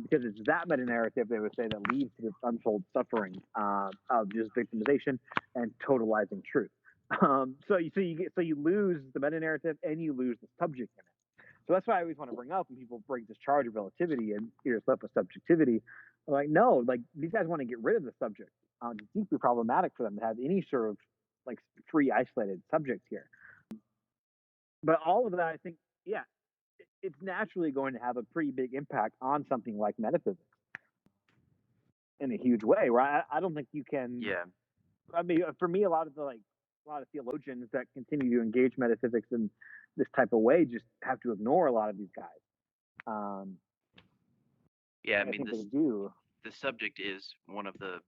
Because it's that meta narrative, they would say, that leads to this untold suffering of just victimization and totalizing truth. So you lose the meta narrative and you lose the subject in it. So that's why I always want to bring up when people bring this charge of relativity and you're left with subjectivity. I'm like, no, like these guys want to get rid of the subject. It's deeply problematic for them to have any sort of like free, isolated subject here. But all of that, I think, yeah, it's naturally going to have a pretty big impact on something like metaphysics in a huge way. Right? I don't think you can. Yeah. I mean, for me, a lot of theologians that continue to engage metaphysics in this type of way just have to ignore a lot of these guys. Yeah, I mean, they do. The subject is one of the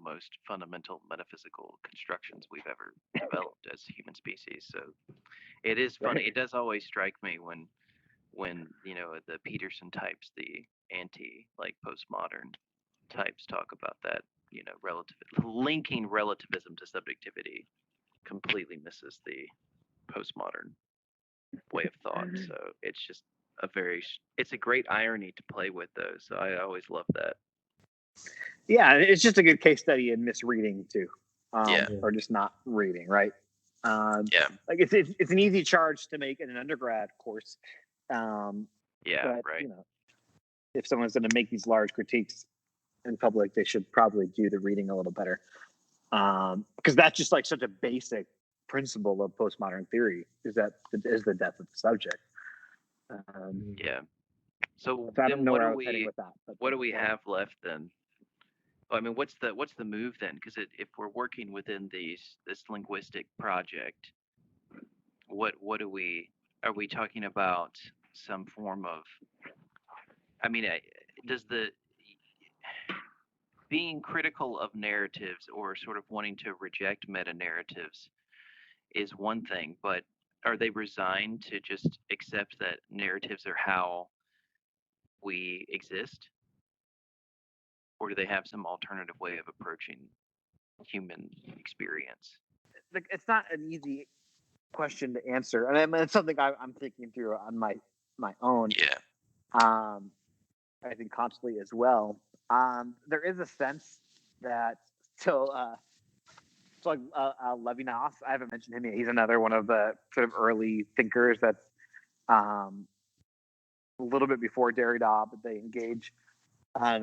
most fundamental metaphysical constructions we've ever developed as human species. So it is funny. It does always strike me when the Peterson types, the postmodern types talk about that, linking relativism to subjectivity completely misses the postmodern way of thought. So it's just it's a great irony to play with, though. So I always love that. Yeah, it's just a good case study in misreading too, or just not reading, right? Like it's an easy charge to make in an undergrad course. But, right. If someone's going to make these large critiques in public, they should probably do the reading a little better, because that's just like such a basic principle of postmodern theory is the death of the subject. So I don't know what where I do was heading we with that. what do we have left then? I mean, what's the move then? Because if we're working within this linguistic project, what are we talking about? Some form of, I mean, does the being critical of narratives or sort of wanting to reject meta narratives is one thing, but are they resigned to just accept that narratives are how we exist? Or do they have some alternative way of approaching human experience? It's not an easy question to answer, and I mean, it's something I'm thinking through on my own. I think constantly as well. There is a sense that Levinas, I haven't mentioned him yet. He's another one of the sort of early thinkers that's a little bit before Derrida, but they engage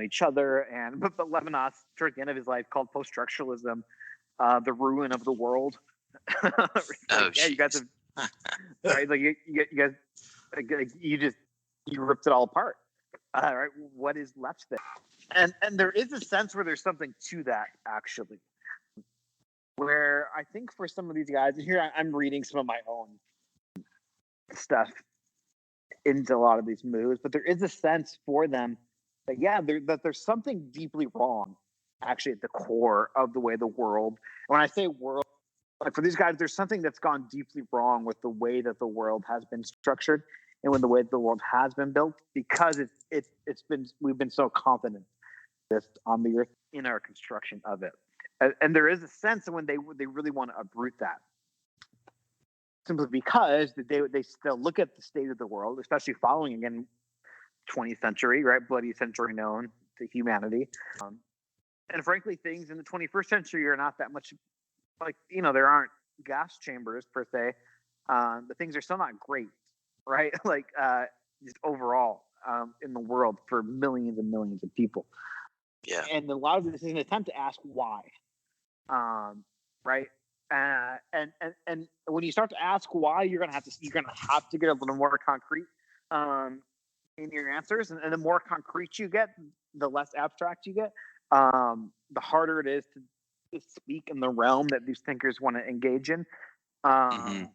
each other. But Levinas, towards the end of his life, called post-structuralism the ruin of the world. You guys have, right? Like you guys, you ripped it all apart. Right? What is left there? And there is a sense where there's something to that actually. Where I think for some of these guys, and here I'm reading some of my own stuff into a lot of these moves, but there is a sense for them that that there's something deeply wrong actually at the core of the way the world. And when I say world, like for these guys, there's something that's gone deeply wrong with the way that the world has been structured and with the way the world has been built, because it's been, we've been so confident this on the earth in our construction of it. And there is a sense when they really want to uproot that, simply because they still look at the state of the world, especially following again 20th century, right, bloody century known to humanity. And frankly, things in the 21st century are not that much like, there aren't gas chambers per se, but things are still not great, right? Like just overall in the world for millions and millions of people. Yeah. And a lot of this is an attempt to ask why, right? And when you start to ask why, you're gonna have to get a little more concrete in your answers, and the more concrete you get, the less abstract you get. The harder it is to speak in the realm that these thinkers want to engage in. And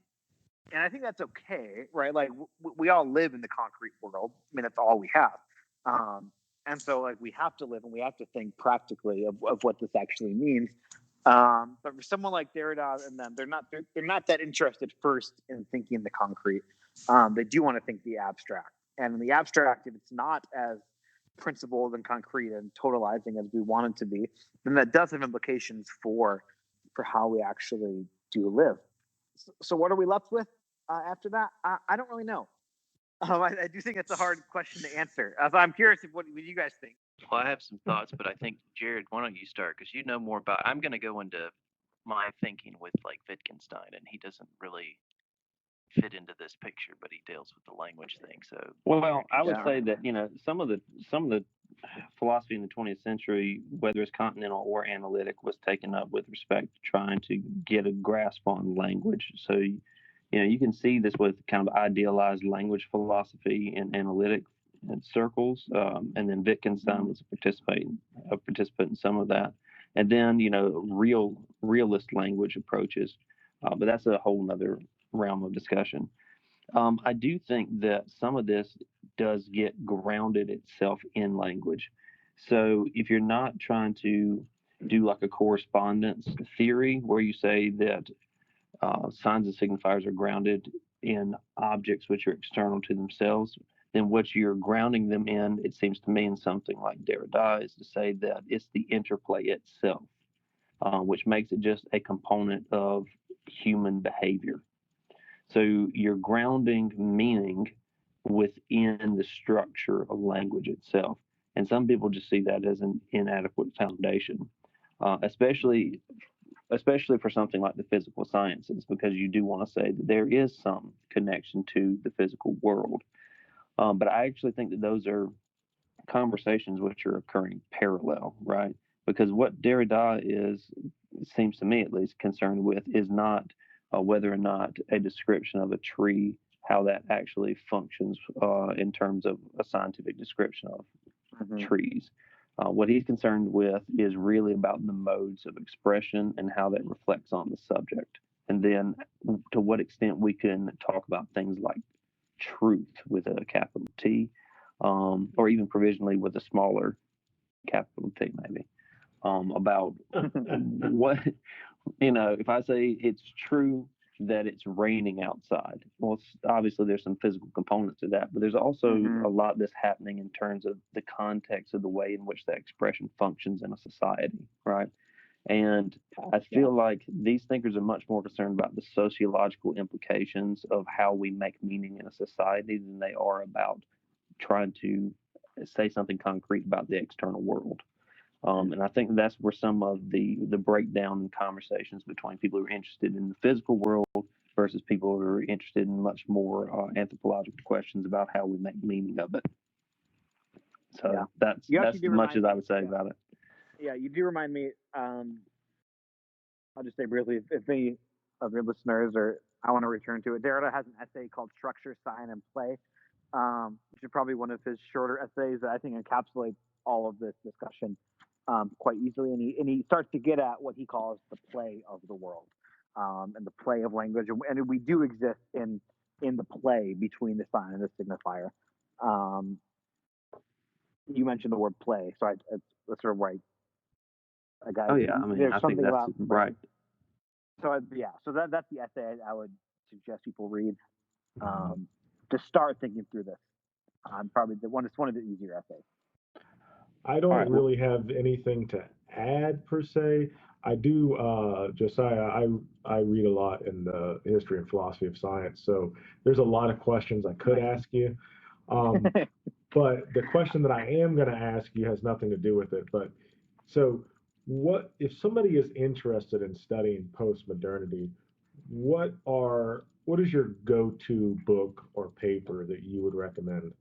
I think that's okay, right? Like we all live in the concrete world. I mean, that's all we have. And so like we have to live and we have to think practically of what this actually means. But for someone like Derrida and them, they're not that interested first in thinking the concrete. They do want to think the abstract. And in the abstract, if it's not as principled and concrete and totalizing as we want it to be, then that does have implications for how we actually do live. So what are we left with after that? I don't really know. I do think it's a hard question to answer. So I'm curious what you guys think. Well, I have some thoughts, but I think Jared, why don't you start? Because you know more about. I'm going to go into my thinking with like Wittgenstein, and he doesn't really fit into this picture, but he deals with the language thing. So, well, I would say that some of the philosophy in the 20th century, whether it's continental or analytic, was taken up with respect to trying to get a grasp on language. So, you can see this with kind of idealized language philosophy in analytic circles, and then Wittgenstein was a participant in some of that, and then realist language approaches, but that's a whole nother realm of discussion. I do think that some of this does get grounded itself in language. So if you're not trying to do like a correspondence theory where you say that signs and signifiers are grounded in objects which are external to themselves, then what you're grounding them in, it seems to me, in something like Derrida, is to say that it's the interplay itself, which makes it just a component of human behavior. So you're grounding meaning within the structure of language itself. And some people just see that as an inadequate foundation, especially for something like the physical sciences, because you do want to say that there is some connection to the physical world. But I actually think that those are conversations which are occurring parallel, right? Because what Derrida seems to me at least, concerned with is not whether or not a description of a tree, how that actually functions in terms of a scientific description of trees. What he's concerned with is really about the modes of expression and how that reflects on the subject. And then to what extent we can talk about things like truth with a capital T, or even provisionally with a smaller capital T, maybe, about what, if I say it's true that it's raining outside, well, obviously there's some physical components to that, but there's also a lot that's happening in terms of the context of the way in which that expression functions in a society, right? And I feel like these thinkers are much more concerned about the sociological implications of how we make meaning in a society than they are about trying to say something concrete about the external world. And I think that's where some of the breakdown in conversations between people who are interested in the physical world versus people who are interested in much more anthropological questions about how we make meaning of it. So that's as much as I would say about it. Yeah, you do remind me. I'll just say briefly, if any of your listeners or I want to return to it, Derrida has an essay called "Structure, Sign, and Play," which is probably one of his shorter essays that I think encapsulates all of this discussion quite easily. And he starts to get at what he calls the play of the world and the play of language, and we do exist in the play between the sign and the signifier. You mentioned the word play, so that's sort of where Like Oh yeah, I mean, there's I think something that's about right. So that's the essay I would suggest people read to start thinking through this. Probably it's one of the easier essays. I All don't right. really have anything to add per se. I do, Josiah, I read a lot in the history and philosophy of science, so there's a lot of questions I could ask you. But the question that I am going to ask you has nothing to do with it. But so, what if somebody is interested in studying post-modernity? What is your go-to book or paper that you would recommend?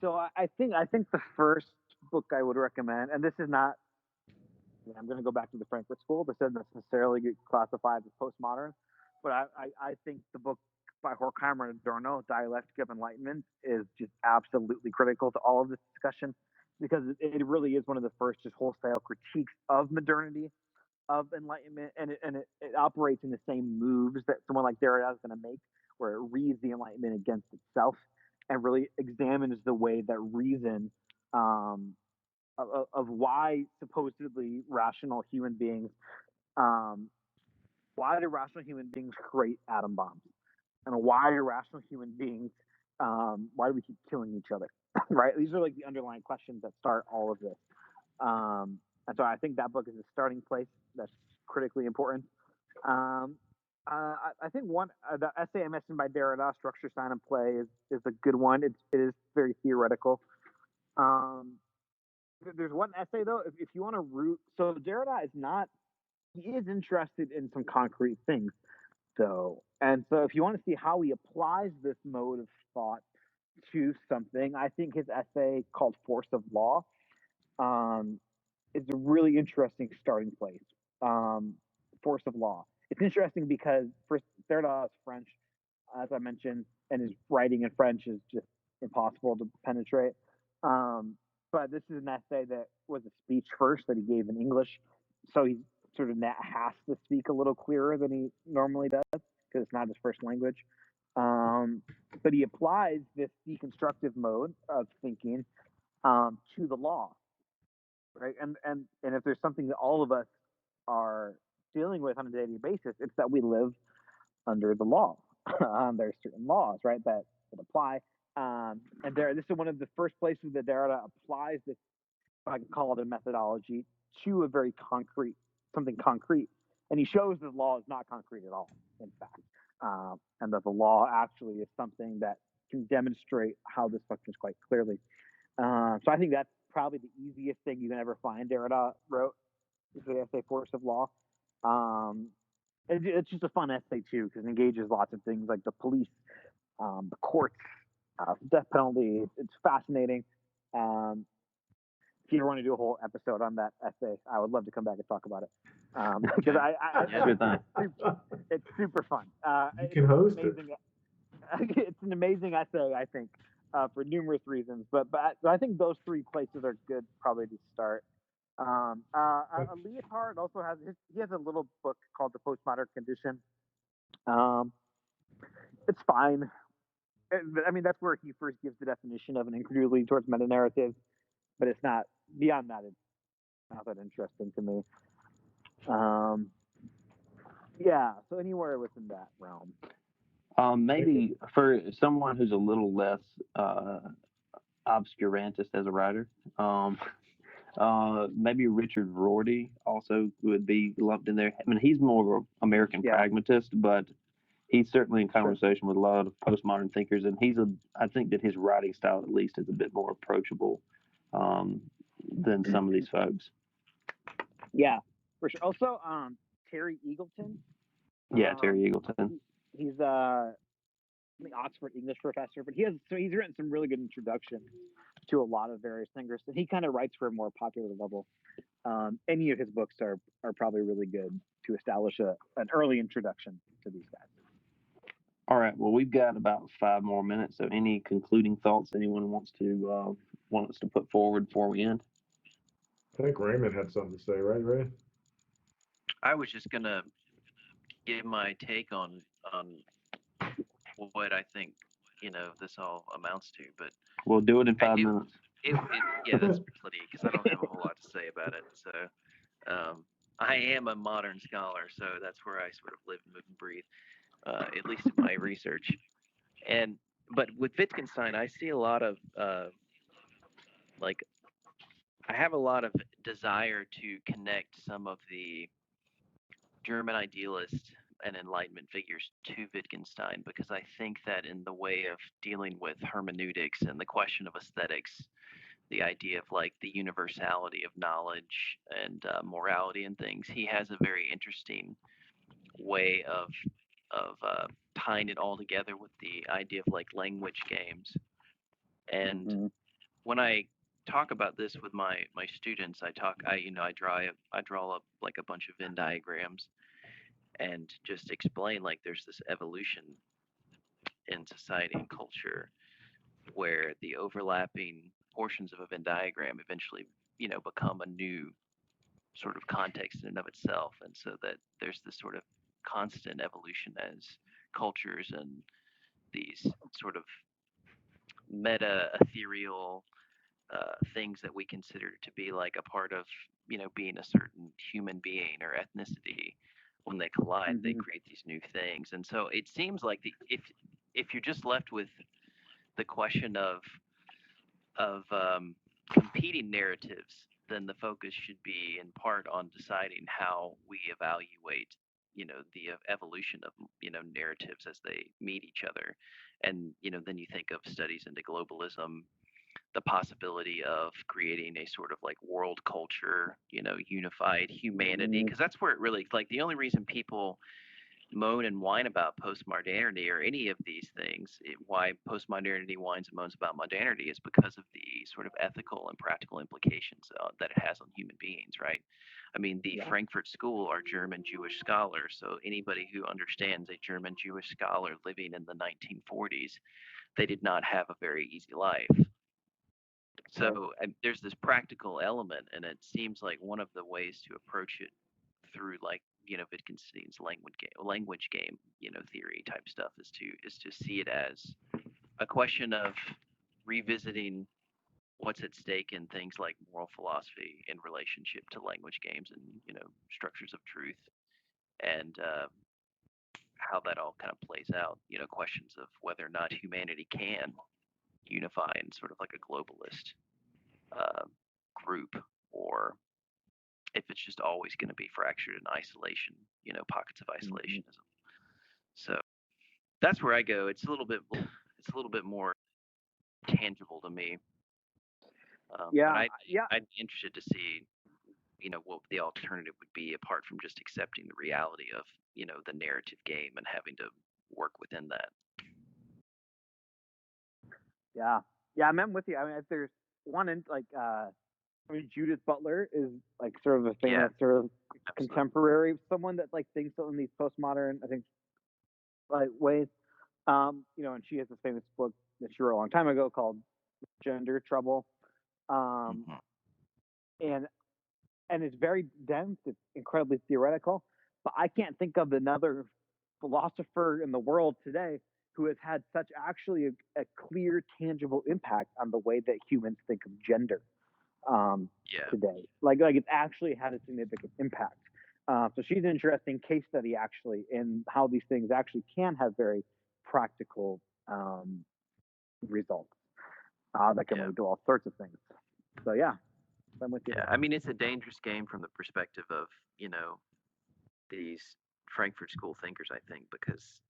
So I think the first book I would recommend, and this is not, I'm going to go back to the Frankfurt School. This doesn't necessarily get classified as postmodern, but I think the book by Horkheimer and Adorno, Dialectic of Enlightenment, is just absolutely critical to all of this discussion because it really is one of the first just wholesale critiques of modernity, of Enlightenment, and it operates in the same moves that someone like Derrida is going to make, where it reads the Enlightenment against itself and really examines the way that reason of why supposedly rational human beings, why do rational human beings create atom bombs, and why do rational human beings, why do we keep killing each other, right? These are like the underlying questions that start all of this. And so I think that book is a starting place that's critically important. I think the essay I mentioned by Derrida, Structure, Sign, and Play, is a good one. It is very theoretical. There's one essay though, if you want to root. So Derrida he is interested in some concrete things. So if you want to see how he applies this mode of thought to something, I think his essay called Force of Law is a really interesting starting place. Force of Law. It's interesting because first Derrida is French, as I mentioned, and his writing in French is just impossible to penetrate. But this is an essay that was a speech first that he gave in English, so he sort of has to speak a little clearer than he normally does because it's not his first language. But he applies this deconstructive mode of thinking to the law, right? And if there's something that all of us are dealing with on a daily basis, it's that we live under the law. There's certain laws, right, that apply. This is one of the first places that Derrida applies this, if I can call it a methodology, to a very something concrete. And he shows that the law is not concrete at all, in fact, and that the law actually is something that can demonstrate how this functions quite clearly. So I think that's probably the easiest thing you can ever find Derrida wrote, is the essay Force of Law. It's just a fun essay too because it engages lots of things like the police, the courts, death penalty. It's fascinating. If you ever want to do a whole episode on that essay, I would love to come back and talk about it because it's super fun. You can host it. It's an amazing essay, I think, for numerous reasons. But I think those three places are good probably to start. Leotard also has a little book called The Postmodern Condition. It's fine. I mean, that's where he first gives the definition of an incredulity towards meta narratives, but it's not beyond that. It's not that interesting to me. So anywhere within that realm. Maybe for someone who's a little less obscurantist as a writer, maybe Richard Rorty also would be lumped in there. I mean, he's more of an American pragmatist, but he's certainly in conversation with a lot of postmodern thinkers, and I think that his writing style at least is a bit more approachable than some of these folks. Yeah, for sure. Also, Terry Eagleton. Yeah, Terry Eagleton. He's the Oxford English professor, but he's written some really good introductions to a lot of various thinkers. And he kind of writes for a more popular level. Any of his books are probably really good to establish an early introduction to these guys. All right. Well, we've got about 5 more minutes. So, any concluding thoughts anyone wants to put forward before we end? I think Raymond had something to say, right, Ray? I was just gonna give my take on what I think this all amounts to, but we'll do it in 5 minutes. Yeah, that's plenty because I don't have a whole lot to say about it. So, I am a modern scholar, so that's where I sort of live, move, and breathe, at least in my research. But with Wittgenstein, I see a lot of like I have a lot of desire to connect some of the German idealists and Enlightenment figures to Wittgenstein, because I think that in the way of dealing with hermeneutics and the question of aesthetics, the idea of like the universality of knowledge and morality and things, he has a very interesting way of tying it all together with the idea of like language games. And Mhm. when I talk about this with my students, I draw up like a bunch of Venn diagrams and just explain like there's this evolution in society and culture where the overlapping portions of a Venn diagram eventually, become a new sort of context in and of itself. And so that there's this sort of constant evolution as cultures and these sort of meta ethereal things that we consider to be like a part of, being a certain human being or ethnicity, when they collide, they Mhm. create these new things. And so it seems like if you're just left with the question of competing narratives, then the focus should be in part on deciding how we evaluate, the evolution of, narratives as they meet each other. And, then you think of studies into globalism, the possibility of creating a sort of like world culture, unified humanity, because that's where it really, like, the only reason people moan and whine about post-modernity or any of these things, why post-modernity whines and moans about modernity, is because of the sort of ethical and practical implications that it has on human beings, right? I mean, the Yeah. Frankfurt School are German Jewish scholars, so anybody who understands a German Jewish scholar living in the 1940s, they did not have a very easy life. So there's this practical element, and it seems like one of the ways to approach it through, like, Wittgenstein's language game, theory type stuff, is to see it as a question of revisiting what's at stake in things like moral philosophy in relationship to language games and, structures of truth, and how that all kind of plays out. Questions of whether or not humanity can unify in sort of like a globalist group, or if it's just always going to be fractured in isolation, pockets of isolationism. So that's where I go. It's a little bit more tangible to me. Yeah. But Yeah. I'd be interested to see, what the alternative would be apart from just accepting the reality of, the narrative game and having to work within that. Yeah. Yeah. I'm with you. I mean, if there's one in like, Judith Butler is like sort of a famous sort of Absolutely. contemporary, someone that like thinks in these postmodern, I think, like ways. And she has this famous book that she wrote a long time ago called Gender Trouble. Mm-hmm. And it's very dense. It's incredibly theoretical, but I can't think of another philosopher in the world today who has had such actually a clear, tangible impact on the way that humans think of gender today. Like it actually had a significant impact. So she's an interesting case study actually in how these things actually can have very practical results that can lead to all sorts of things. So yeah, I'm with you. Yeah, I mean, it's a dangerous game from the perspective of, these Frankfurt School thinkers, I think, because,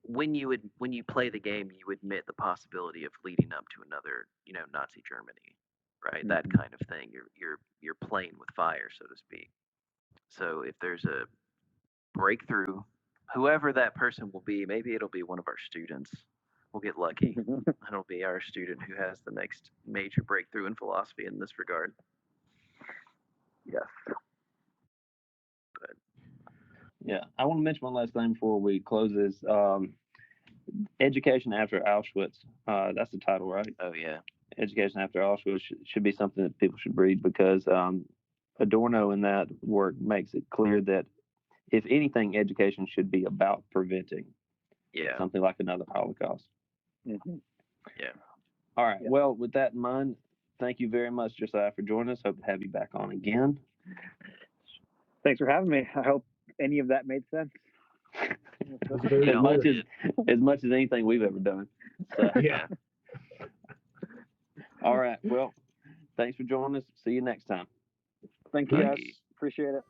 when you play the game, you admit the possibility of leading up to another, Nazi Germany, right? Mm-hmm. That kind of thing. You're playing with fire, so to speak. So if there's a breakthrough, whoever that person will be, maybe it'll be one of our students. We'll get lucky. It'll be our student who has the next major breakthrough in philosophy in this regard. Yes. But Yeah, I want to mention one last thing before we close this. Education After Auschwitz. That's the title, right? oh yeah, Education After Auschwitz should be something that people should read, because Adorno in that work makes it clear that if anything, education should be about preventing something like another Holocaust. Mm-hmm. Yeah. All right. Yeah. Well, with that in mind, thank you very much, Josiah, for joining us. Hope to have you back on again. Thanks for having me. I hope any of that made sense. As much as anything we've ever done. So, Yeah. all right. Well, thanks for joining us. See you next time. Thank you, guys. Bye. Appreciate it.